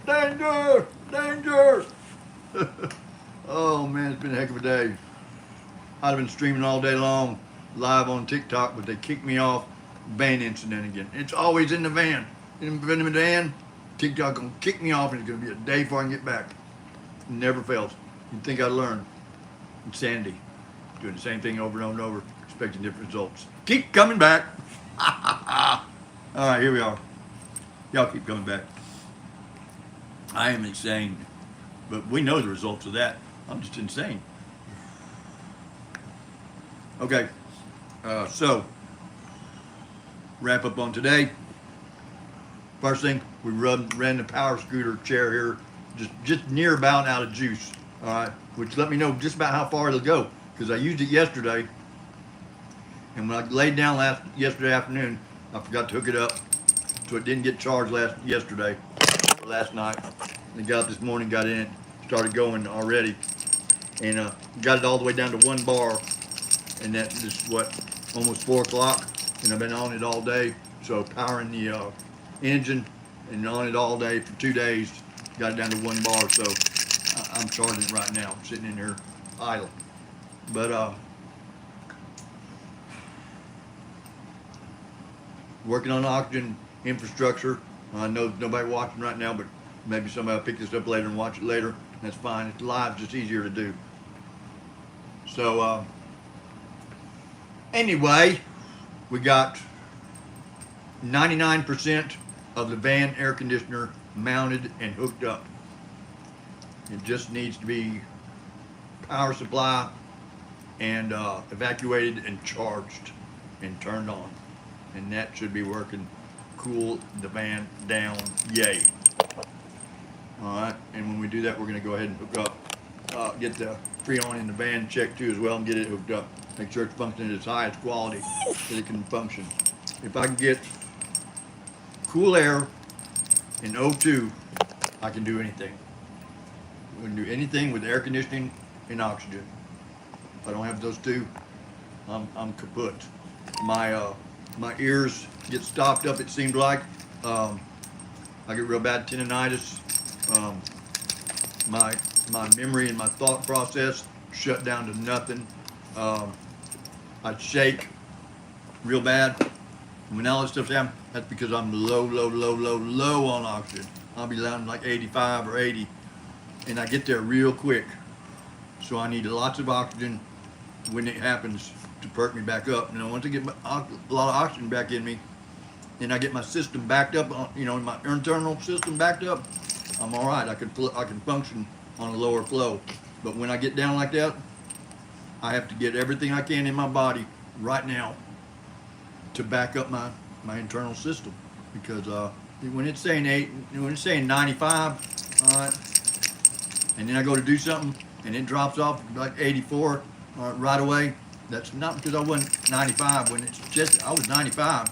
Danger! Danger! Oh man, it's been a heck of a day. I've been streaming all day long, live on TikTok, but they kicked me off. Van incident again. It's always in the van. In the van, TikTok gonna kick me off, and it's gonna be a day before I can get back. It never fails. You'd think I'd learn. Insanity. Doing the same thing over and over and over, expecting different results. Keep coming back. All right, here we are. Y'all keep coming back. I am insane, but we know the results of that. I'm just insane. Okay, so wrap up on today. First thing, we ran the power scooter chair here, just near about out of juice. All right, which let me know just about how far it'll go, because I used it yesterday, and when I laid down yesterday afternoon, I forgot to hook it up, so it didn't get charged last night. And got up this morning, got in it, started going already, and got it all the way down to 1 bar, and that is what, almost 4 o'clock, and I've been on it all day. So powering the engine and on it all day for 2 days, got it down to 1 bar. So I'm charging it right now. I'm sitting in here idle, but working on the oxygen infrastructure. I know there's nobody watching right now, but maybe somebody will pick this up later and watch it later. That's fine. It's live, just easier to do. So anyway, we got 99% of the van air conditioner mounted and hooked up. It just needs to be power supply and evacuated and charged and turned on, and that should be working. Cool the van down, yay. All right, and when we do that, we're gonna go ahead and hook up, get the Freon in the van checked too as well, and get it hooked up. Make sure it's functioning at its highest quality so it can function. If I can get cool air and O2, I can do anything. We can do anything with air conditioning and oxygen. If I don't have those two, I'm kaput. My ears get stopped up, it seemed like. I get real bad tinnitus. My memory and my thought process shut down to nothing. I'd shake real bad. When all this stuff's happening, that's because I'm low on oxygen. I'll be down like 85 or 80, and I get there real quick. So I need lots of oxygen when it happens to perk me back up. And once I get a lot of oxygen back in me, and I get my system backed up, my internal system backed up, I'm all right. I can function on a lower flow. But when I get down like that, I have to get everything I can in my body right now to back up my internal system, because when it's saying 95, all right, and then I go to do something and it drops off like 84 right away. That's not because I wasn't 95. When it's just I was 95,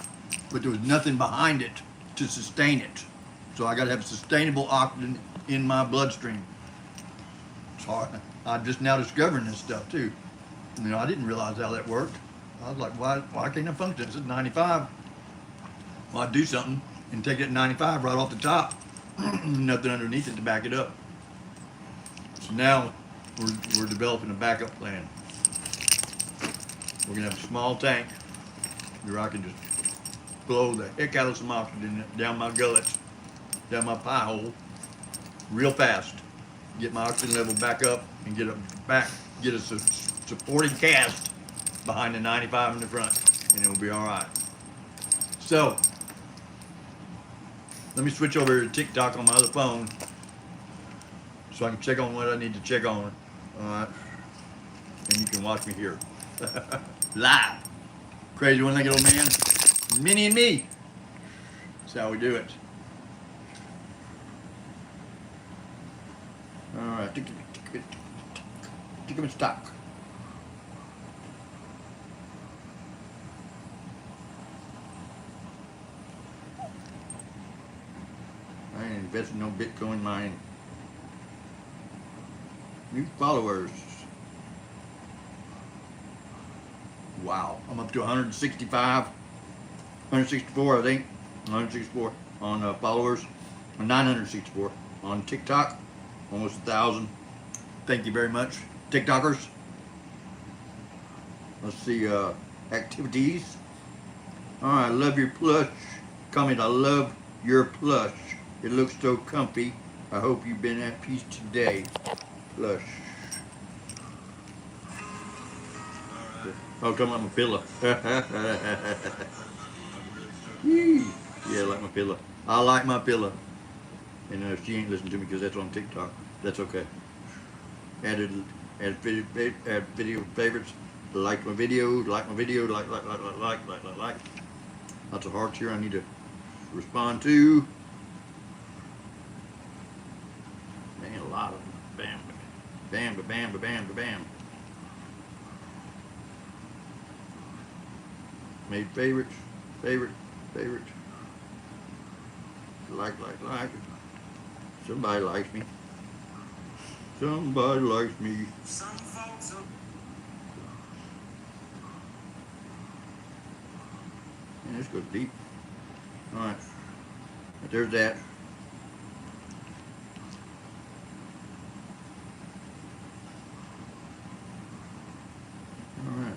but there was nothing behind it to sustain it. So I got to have sustainable oxygen in my bloodstream. So I'm just now discovering this stuff too. I didn't realize how that worked. I was like, why can't I function? This is 95. Well, I'd do something and take it 95 right off the top. Nothing underneath it to back it up. So now we're developing a backup plan. We're gonna have a small tank where I can just blow the heck out of some oxygen down my gullet, down my pie hole, real fast. Get my oxygen level back up and get a supporting cast behind the 95 in the front, and it'll be all right. So let me switch over to TikTok on my other phone so I can check on what I need to check on. All right, and you can watch me here live. Crazy one-legged old man, Minnie and me. That's how we do it. All right, tick him in stock. I ain't investing no Bitcoin mining. New followers. Wow, I'm up to 165, 164, I think. 164 on followers, 964 on TikTok, almost 1,000. Thank you very much, TikTokers. Let's see, activities. All right, I love your plush. Comment, I love your plush. It looks so comfy. I hope you've been at peace today. Plush. Oh, come on, my pillow. Yeah, I like my pillow. I like my pillow. And she ain't listening to me because that's on TikTok. That's okay. Add video favorites. Like my video. Like. Lots of hearts here I need to respond to. Man, a lot of them. Bam, bam, bam, bam, bam, bam. Made favorites. Favorite. Like. Somebody likes me. Somebody likes me. Man, this goes deep. Alright. There's that. Alright.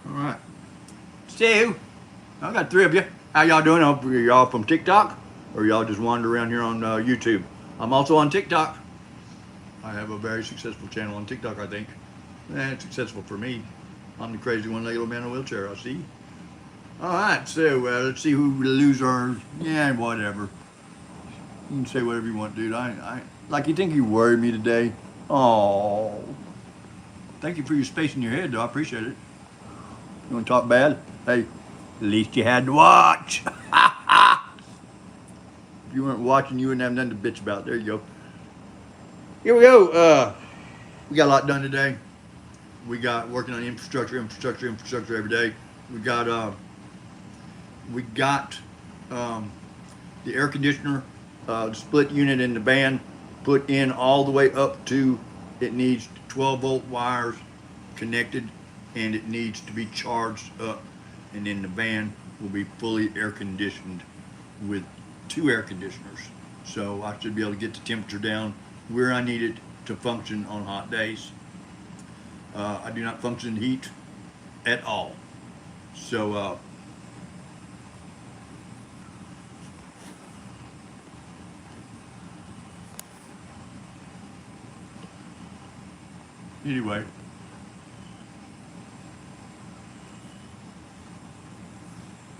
Alright. So, I got 3 of you. How y'all doing? I hope y'all from TikTok or y'all just wander around here on YouTube. I'm also on TikTok. I have a very successful channel on TikTok, I think. It's successful for me. I'm the crazy one-legged old man in a wheelchair, I see. Alright, so let's see who the loser. Yeah, whatever. You can say whatever you want, dude. I like, you think you worried me today? Oh, thank you for your space in your head, though. I appreciate it. You want to talk bad? Hey, at least you had to watch. If you weren't watching, you wouldn't have nothing to bitch about. There you go. Here we go. We got a lot done today. We got working on infrastructure every day. We got the air conditioner, the split unit in the van put in all the way up to, it needs 12-volt wires connected, and it needs to be charged up, and then the van will be fully air conditioned with 2 air conditioners. So I should be able to get the temperature down where I need it to function on hot days. I do not function in heat at all. So anyway,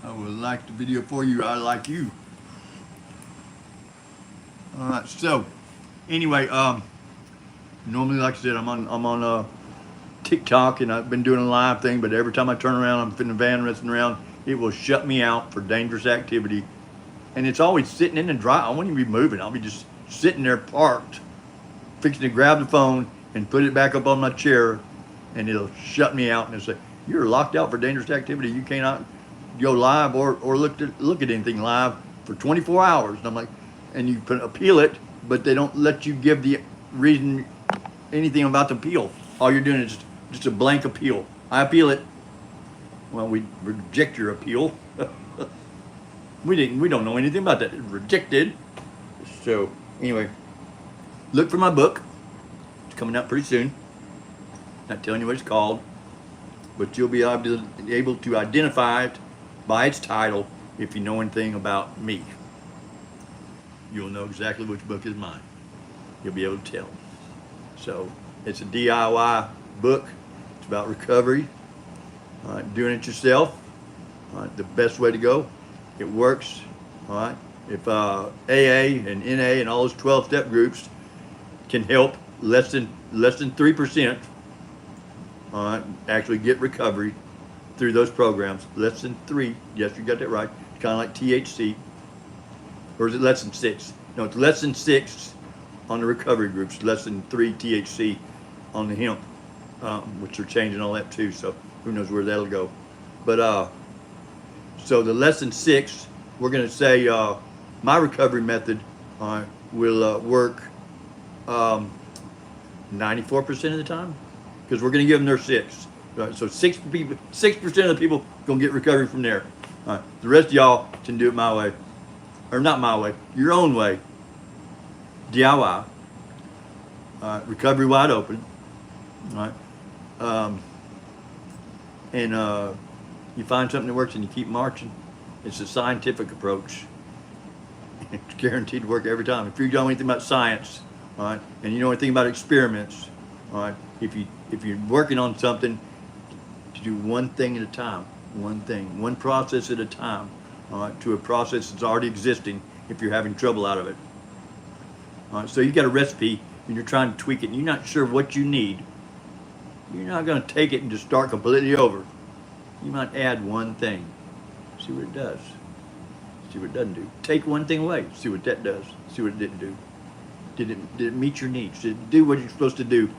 I will like the video for you. I like you. All right. So anyway, normally, like I said, I'm on TikTok, and I've been doing a live thing. But every time I turn around, I'm in the van resting around. It will shut me out for dangerous activity, and it's always sitting in the drive. I won't even be moving. I'll be just sitting there parked, fixing to grab the phone and put it back up on my chair, and it'll shut me out and it'll say, "You're locked out for dangerous activity. You cannot go live or look at anything live for 24 hours." And I'm like, and you appeal it, but they don't let you give the reason, anything about the appeal. All you're doing is just a blank appeal. I appeal it. Well, we reject your appeal. We don't know anything about that. It's rejected. So anyway, look for my book. It's coming out pretty soon. Not telling you what it's called, but you'll be able to identify it by its title if you know anything about me. You'll know exactly which book is mine. You'll be able to tell. So It's a DIY book. It's about recovery, doing it yourself. The best way to go. It works. All right. If AA and NA and all those 12-step groups can help less than 3%, all right, actually get recovery through those programs. Less than 3. Yes, you got that right. It's kind of like THC. Or is it less than 6? No, it's less than 6 on the recovery groups. Less than 3 THC on the hemp, which are changing all that too. So who knows where that'll go. But so the less than 6, we're going to say my recovery method will work 94% of the time, because we're going to give them their 6. Right, so 6% of the people going to get recovery from there. All right, the rest of y'all can do it my way, or not my way, your own way. DIY, recovery wide open. All right, and you find something that works and you keep marching. It's a scientific approach. It's guaranteed to work every time. If you know anything about science, all right, and you know anything about experiments, all right, if you're working on something, to do one thing at a time, one process at a time, all right, to a process that's already existing. If you're having trouble out of it, all right, so you got a recipe and you're trying to tweak it, and you're not sure what you need. You're not going to take it and just start completely over. You might add one thing, see what it does, see what it doesn't do. Take one thing away, see what that does, see what it didn't do. Did it meet your needs? Did it do what you're supposed to do?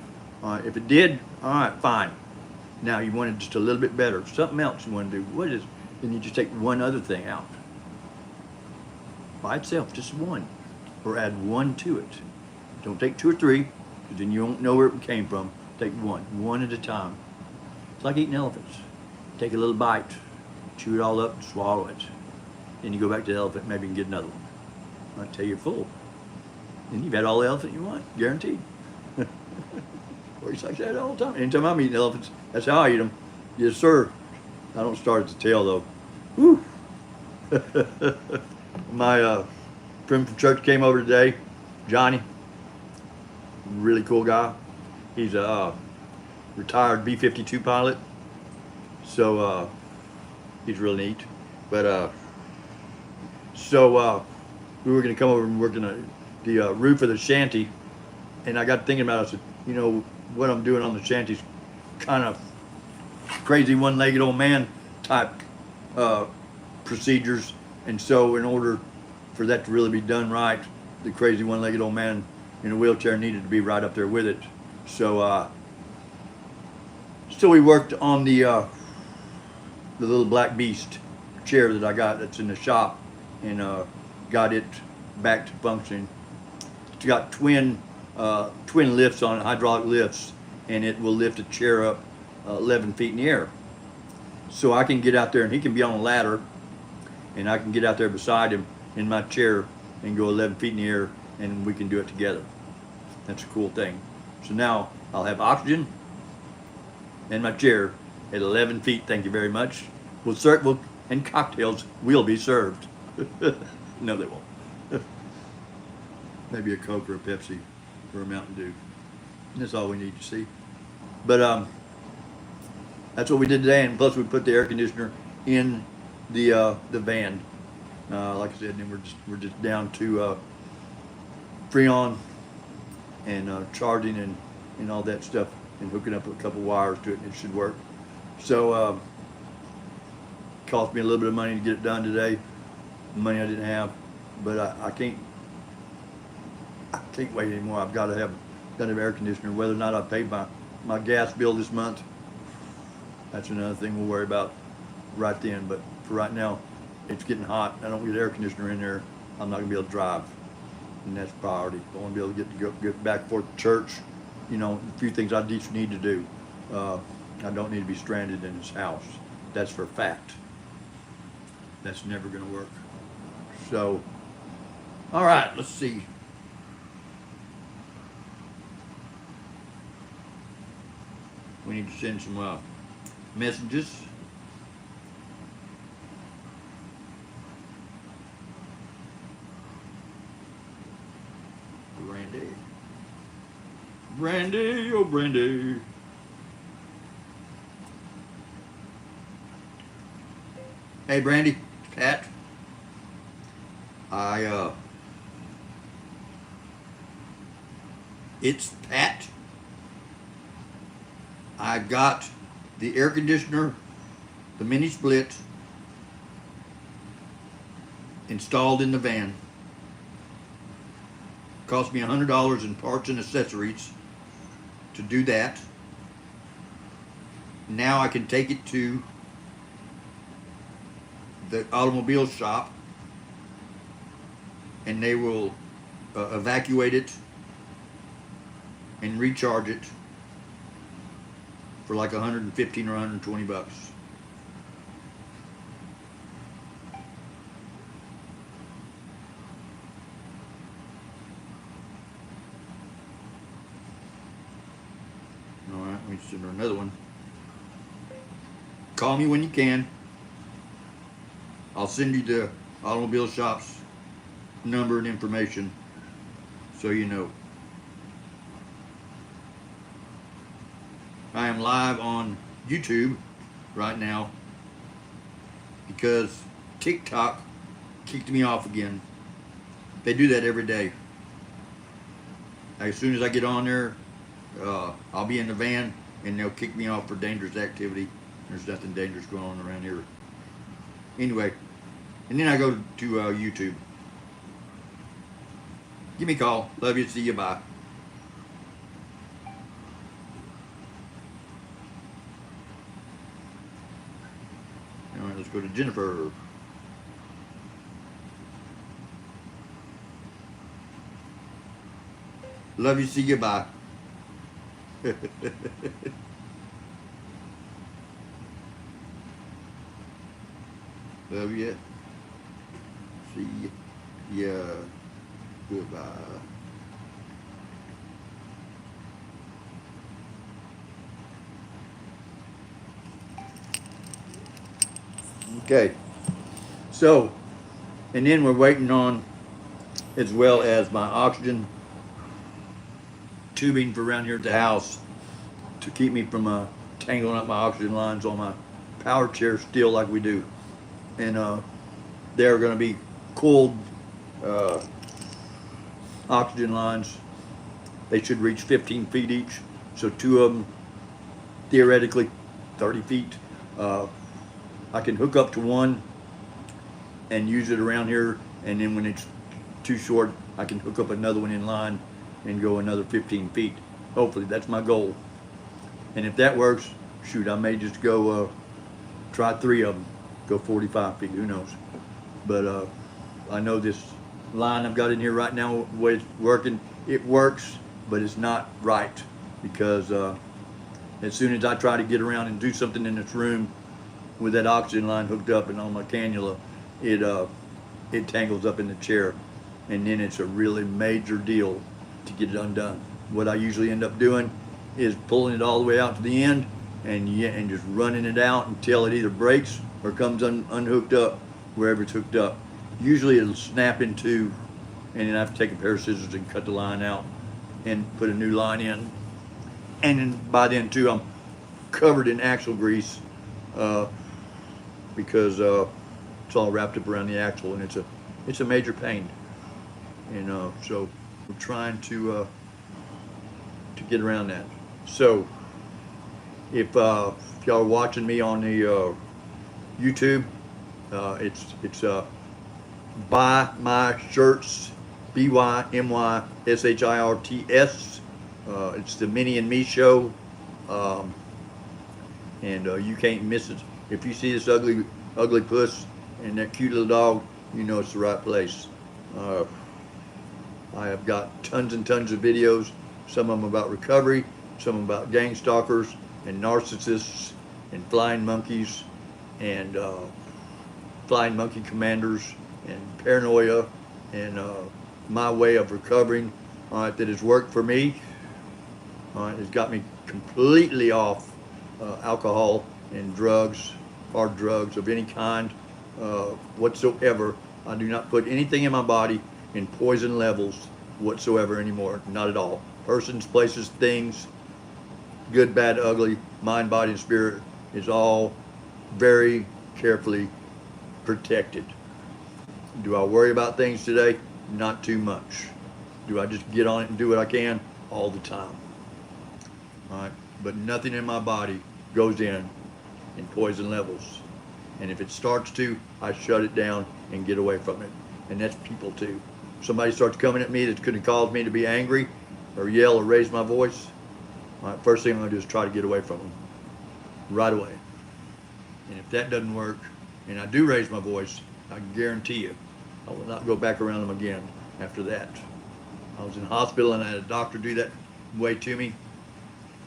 If it did, all right, fine. Now you want it just a little bit better. Something else you want to do. What is? Then you just take one other thing out by itself, just one, or add one to it. Don't take 2 or 3, because then you won't know where it came from. Take one at a time. It's like eating elephants. Take a little bite, chew it all up, and swallow it. Then you go back to the elephant, maybe you can get another one. Until you're full. Then you've had all the elephant you want, guaranteed. Works like that all the time. Anytime I'm eating elephants, that's how I eat them. Yes, sir. I don't start at the tail, though. Whew. My friend from church came over today, Johnny. Really cool guy. He's a retired B-52 pilot. So he's real neat. But so we were going to come over and work on the roof of the shanty. And I got thinking about it. I said, you know, what I'm doing on the shanty's kind of crazy one-legged old man type procedures. And so in order for that to really be done right, the crazy one-legged old man in a wheelchair needed to be right up there with it. So so we worked on the little black beast chair that I got that's in the shop, and got it back to functioning. It's got twin lifts on it, hydraulic lifts, and it will lift a chair up 11 feet in the air. So I can get out there and he can be on a ladder, and I can get out there beside him in my chair and go 11 feet in the air, and we can do it together. That's a cool thing. So now I'll have oxygen in my chair at 11 feet. Thank you very much. And cocktails will be served. No, they won't. Maybe a Coke or a Pepsi or a Mountain Dew. And that's all we need to see. But that's what we did today, and plus we put the air conditioner in the van. Like I said, and then we're just down to Freon and charging and all that stuff, and hooking up a couple wires to it, and it should work. So cost me a little bit of money to get it done today, money I didn't have, but I can't wait anymore. I've got to have air conditioner. Whether or not I paid my gas bill this month, that's another thing we'll worry about right then. But for right now, it's getting hot. I don't get air conditioner in there, I'm not gonna be able to drive, and that's priority. I want to be able to get back and forth to church. You know, a few things I just need to do. I don't need to be stranded in this house. That's for a fact. That's never gonna work. So, all right, let's see. We need to send some messages. Randy. Brandy, oh Brandy. Hey Brandy, Pat. It's Pat. I got the air conditioner, the mini split, installed in the van. Cost me $100 in parts and accessories to do that. Now I can take it to the automobile shop and they will evacuate it and recharge it for like 115 or 120 bucks. All right, let me send her another one. Call me when you can. I'll send you the automobile shop's number and information so you know. I am live on YouTube right now because TikTok kicked me off again. They do that every day. As soon as I get on there, I'll be in the van and they'll kick me off for dangerous activity. There's nothing dangerous going on around here. Anyway, and then I go to YouTube. Give me a call. Love you. See you. Bye. All right, let's go to Jennifer. Love you. See you. Bye. Love you. See ya. Goodbye. Okay. So, and then we're waiting on, as well as my oxygen tubing for around here at the house to keep me from tangling up my oxygen lines on my power chair still like we do. And they're going to be cooled oxygen lines. They should reach 15 feet each, so two of them theoretically 30 feet. I can hook up to one and use it around here, and then when it's too short I can hook up another one in line and go another 15 feet. Hopefully that's my goal, and if that works, shoot, I may just go try 3 of them, go 45 feet, who knows. But I know this line I've got in here right now, the way it's working, it works, but it's not right, because as soon as I try to get around and do something in this room with that oxygen line hooked up and on my cannula, it tangles up in the chair, and then it's a really major deal to get it undone. What I usually end up doing is pulling it all the way out to the end and just running it out until it either breaks or comes unhooked up wherever it's hooked up. Usually it'll snap in two, and then I have to take a pair of scissors and cut the line out and put a new line in. And then by then too, I'm covered in axle grease because it's all wrapped up around the axle, and it's a major pain. And so we're trying to get around that. So if y'all are watching me on the YouTube, it's Buy My Shirts, BYMYSHIRTS. It's the Minnie and Me show, and you can't miss it. If you see this ugly puss and that cute little dog, you know it's the right place. I have got tons and tons of videos, some of them about recovery, some of them about gang stalkers and narcissists and flying monkeys and flying monkey commanders and paranoia and my way of recovering, that has worked for me. It's got me completely off alcohol and drugs, hard drugs of any kind whatsoever. I do not put anything in my body in poison levels whatsoever anymore, not at all. persons, places, things, good, bad, ugly, mind, body, and spirit, is all very carefully protected. Do I worry about things today? Not too much. Do I just get on it and do what I can? All the time. All right, but nothing in my body goes in poison levels. And if it starts to, I shut it down and get away from it. And that's people too. Somebody starts coming at me that could have caused me to be angry or yell or raise my voice. All right, first thing I'm gonna do is try to get away from them right away. And if that doesn't work, and I do raise my voice, I can guarantee you, I will not go back around them again after that. I was in the hospital and I had a doctor do that way to me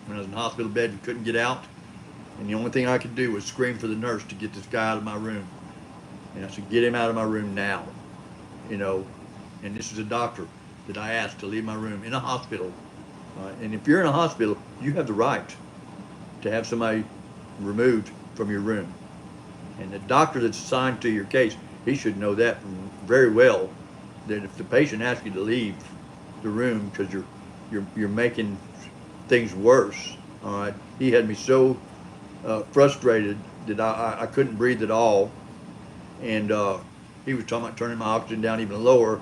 when I was in the hospital bed and couldn't get out. And the only thing I could do was scream for the nurse to get this guy out of my room. And I said, get him out of my room now. You know, and this is a doctor that I asked to leave my room in a hospital. And if you're in a hospital, you have the right to have somebody removed from your room. And the doctor that's assigned to your case, he should know that very well, that if the patient asks you to leave the room because you're making things worse, all right, he had me so frustrated that I couldn't breathe at all. And he was talking about turning my oxygen down even lower.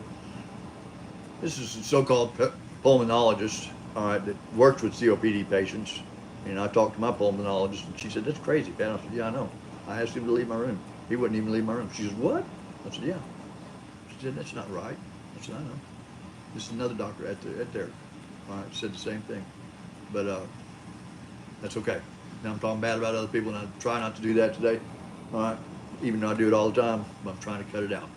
This is a so-called pulmonologist, all right, that works with COPD patients. And I talked to my pulmonologist, and she said, that's crazy, Pat. I said, yeah, I know. I asked him to leave my room. He wouldn't even leave my room. She said, what? I said, yeah. She said, that's not right. I said, I know. This is another doctor at there. All right, said the same thing. But that's okay. Now I'm talking bad about other people, and I try not to do that today. All right, even though I do it all the time, but I'm trying to cut it out.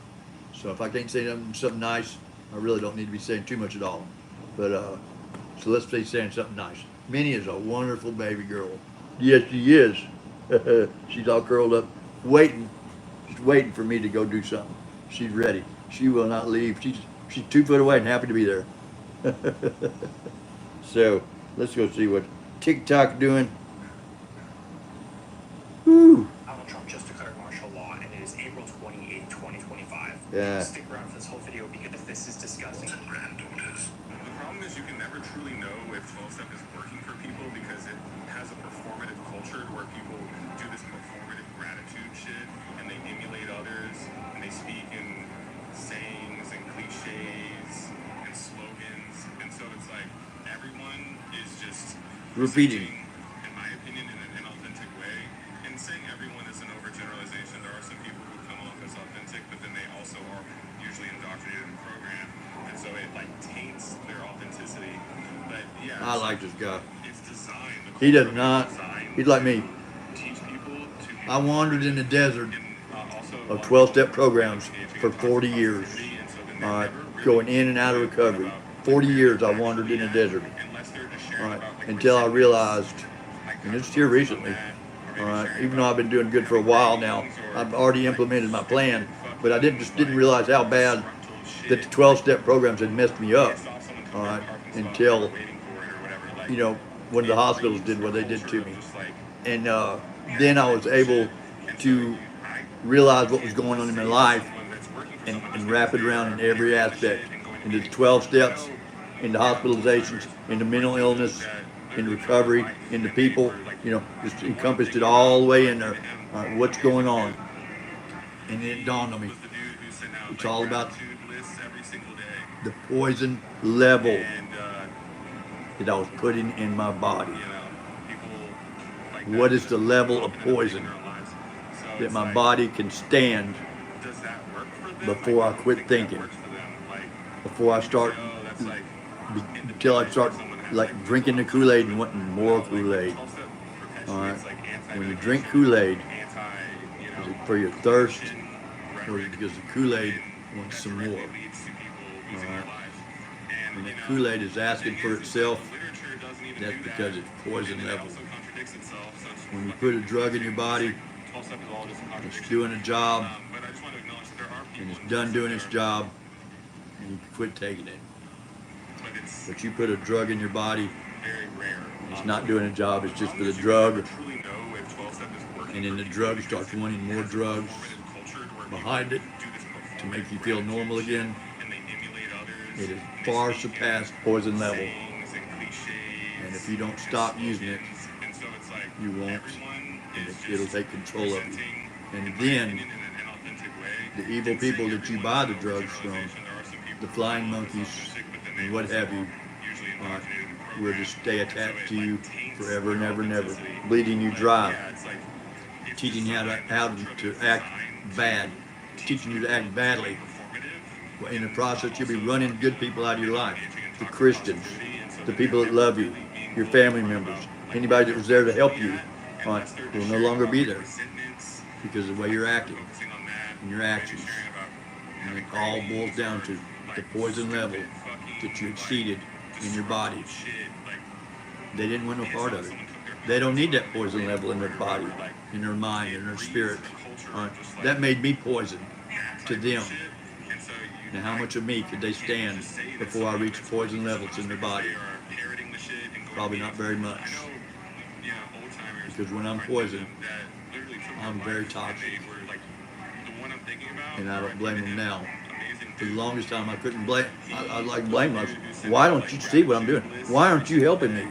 So if I can't say something nice, I really don't need to be saying too much at all. But so let's be saying something nice. Minnie is a wonderful baby girl. Yes, she is. She's all curled up, waiting. She's waiting for me to go do something. She's ready. She will not leave. She's 2 foot away and happy to be there. So let's go see what TikTok doing. Woo. Donald Trump just declared martial law, and it is April 28, 2025. Yeah. Stick around for this whole video because this is disgusting. The problem is you can never truly know if 12-step is working for people because it has a performative culture where people do this performative gratitude shit and they emulate others and they speak in sayings and cliches and slogans, and so it's like everyone is just Repeating. speaking, in my opinion, in an inauthentic way. And saying everyone is an overgeneralization. There are some people who come off as authentic, but then they also are usually indoctrinated in the program, and so it like taints their authenticity. But yeah, I like this guy. it's designed. He does not. He's like me. Teach people to be I wandered in the desert also of 12-step programs for 40 years. All right, going in and out of recovery. 40 years I wandered in the desert. All right, until I realized, and it's here recently, all right, even though I've been doing good for a while now, I've already implemented my plan, but I didn't realize how bad that the 12-step programs had messed me up, all right, until, you know, when the hospitals did what they did to me. And then I was able to realize what was going on in my life and wrap it around in every aspect, into the 12 steps, into hospitalizations, into mental illness, into recovery, into people, you know, just encompassed it all the way in there. What's going on? And then it dawned on me, it's all about the poison level that I was putting in my body. What is the level of poison that my body can stand before I quit thinking, before I start, until I start like drinking the Kool-Aid and wanting more Kool-Aid. All right, when you drink Kool-Aid, is it for your thirst, or is it because the Kool-Aid wants some more? All right, when the Kool-Aid is asking for itself, that's because it's poison level. When you put a drug in your body, it's doing a job, and it's done doing its job, and you quit taking it. But you put a drug in your body, it's not doing a job, it's just for the drug, and then the drug starts wanting more drugs behind it to make you feel normal again. It is far surpassed poison level. if you don't stop using it, And so it's like you won't, everyone and is it'll just take control of you. presenting, And in my then opinion, in an authentic way. the evil And people saying that you everyone's buy the an drugs from, overgeneralization. There are some people the who flying are monkeys authentic, but then they and what also have you, are usually indoctrinated in the will just stay program. And so attached it, to like, you taints forever and your ever and ever, authenticity. bleeding you Like, dry, yeah, it's like, if teaching you how to act bad, teaching you to act badly. Well, in the process, you'll be running good people out of your life. The Christians, the people that love you, your family members, anybody that was there to help you, will no longer be there because of the way you're acting and your actions. And it all boils down to the poison level that you exceeded in your body. They didn't want no part of it. They don't need that poison level in their body, in their mind, in their spirit. That made me poison to them. Now, how much of me could they stand before I reach poison levels in their body? Probably not very much. Because when I'm poisoned, I'm very toxic. And I don't blame them now. For the longest time, I couldn't blame. I like blame us. Why don't you see what I'm doing? Why aren't you helping me?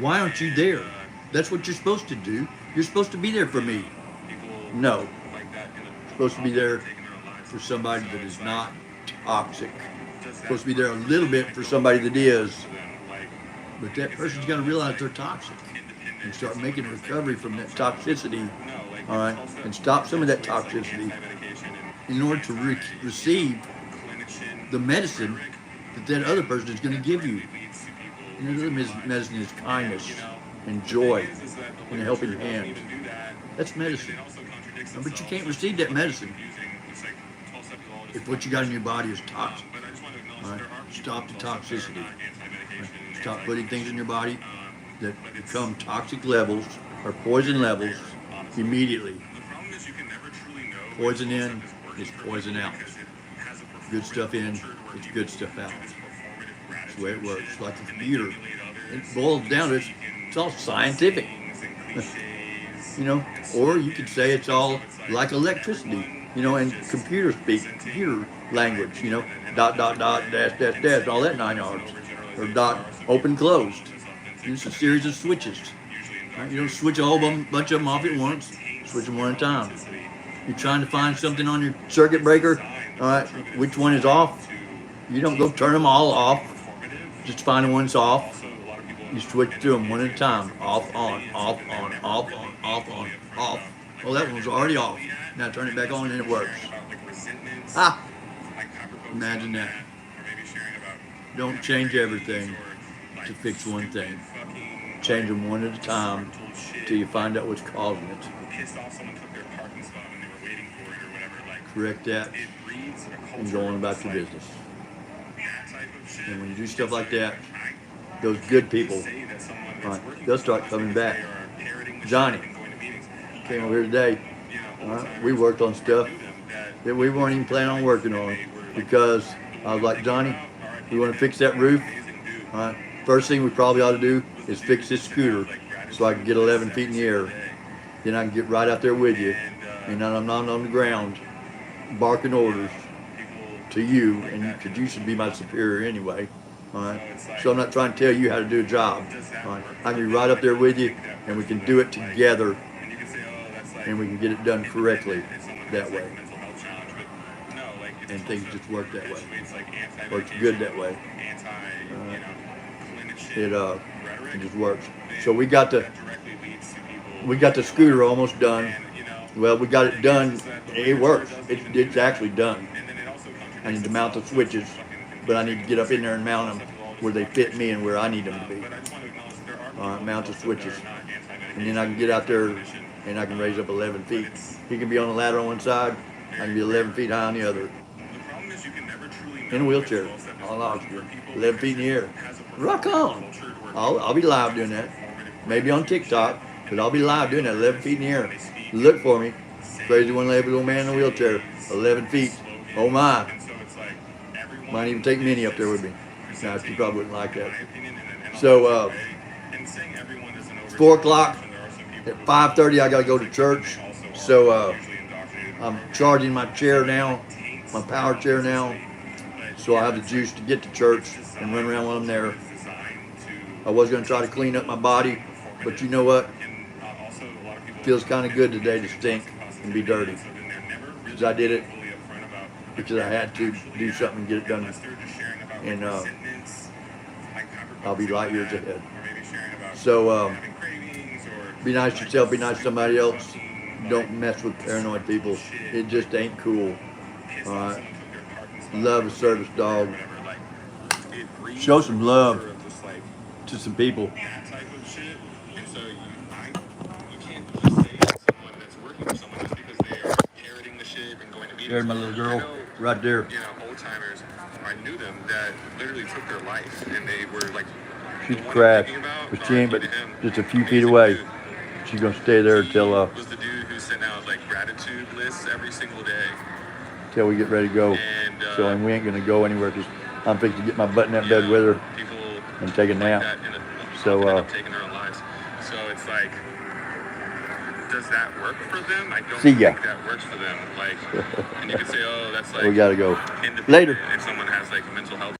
Why aren't you there? That's what you're supposed to do. You're supposed to be there for me. No. You're supposed to be there for somebody that is not toxic. You're supposed to be there a little bit for somebody that is. But that person's got to realize they're toxic and start making a recovery from that toxicity, all right, and stop some of that toxicity in order to receive the medicine that other person is going to give you. And the other medicine is kindness and joy and a helping hand. That's medicine. But you can't receive that medicine if what you got in your body is toxic. All right? Stop the toxicity. Stop putting things in your body that become toxic levels or poison levels immediately. Poison in is poison out. Good stuff in is good stuff out. That's the way it works. Like a computer. It boils down to it's all scientific. You know, or you could say it's all like electricity, you know, and computer speak, computer language, you know, dot, dot, dot, dash, dash, dash, all that 9 yards. Or dot, open, closed. It's a series of switches. Right? You don't switch a whole bunch of them off at once. Switch them one at a time. You're trying to find something on your circuit breaker, all right, which one is off. You don't go turn them all off. Just find the one that's off. You switch to them one at a time. Off, on, off, on, off, on, off, on, off. Well, that one was already off. Now turn it back on and it works. Ah! Imagine that. Don't change everything to fix one thing. Change them one at a time till you find out what's causing it. Correct that and go on about your business. And when you do stuff like that, those good people, right, they'll start coming back. Johnny came over here today. Right, we worked on stuff that we weren't even planning on working on because I was like, Johnny, we want to fix that roof. Right, first thing we probably ought to do is fix this scooter so I can get 11 feet in the air. Then I can get right out there with you, and then I'm not on the ground barking orders to you, and because you should be my superior anyway. All right, so I'm not trying to tell you how to do a job. All right, I can be right up there with you, and we can do it together, and we can get it done correctly that way. And things just work that way. Works good that way. It just works. So we got the scooter almost done. Well, we got it done. It works. It's actually done. I need to mount the switches, but I need to get up in there and mount them where they fit me and where I need them to be. Mount the switches. And then I can get out there and I can raise up 11 feet. He can be on the ladder on one side. I can be 11 feet high on the other. In a wheelchair. I'll lost you. 11 feet in the air. Rock on. I'll be live doing that. Maybe on TikTok, but I'll be live doing that 11 feet in the air. Look for me. Crazy one-legged little man in a wheelchair. 11 feet. Oh my. Might even take Minnie up there with me. No, she probably wouldn't like that. So, it's 4 o'clock. At 5:30, I got to go to church. So, I'm charging my chair now, my power chair now. So I have the juice to get to church and run around while I'm there. I was gonna try to clean up my body, but you know what? And also a lot of people Feels kind of good today to stink and be dirty. so then they're never really 'Cause I did it fully upfront about because I had to do something and get it done. unless they're just sharing about And resentments, like I'll be light years that, ahead. or maybe sharing about So having cravings or be nice to yourself, be nice to somebody else. Don't mess with paranoid people. It just ain't cool. piss All off right. someone from their parking spot Love a or service dog. whatever, like, it breeds Show some a love culture of just, like, to some people. that type of shit. And so you can't just say that someone that's working for someone just because they are parroting the shit and going to meetings. There's my little girl I know, right there. you know, old timers, I knew them that literally took their life and they were like, She's the one I'm crashed, thinking about, but she ain't but R.I.P. to him, just a few feet amazing away. dude. She's gonna stay there He until was the dude who sent out like gratitude lists every single day. we get ready to go. And So and we ain't gonna go anywhere because I'm fixing to get my butt in that you bed know, with her people and take a like nap. that So, end up taking their own lives. So it's like, does that work for them? I don't See ya. think that works for them. Like, and you could say, oh, that's like We gotta go. independent Later. if someone has like mental health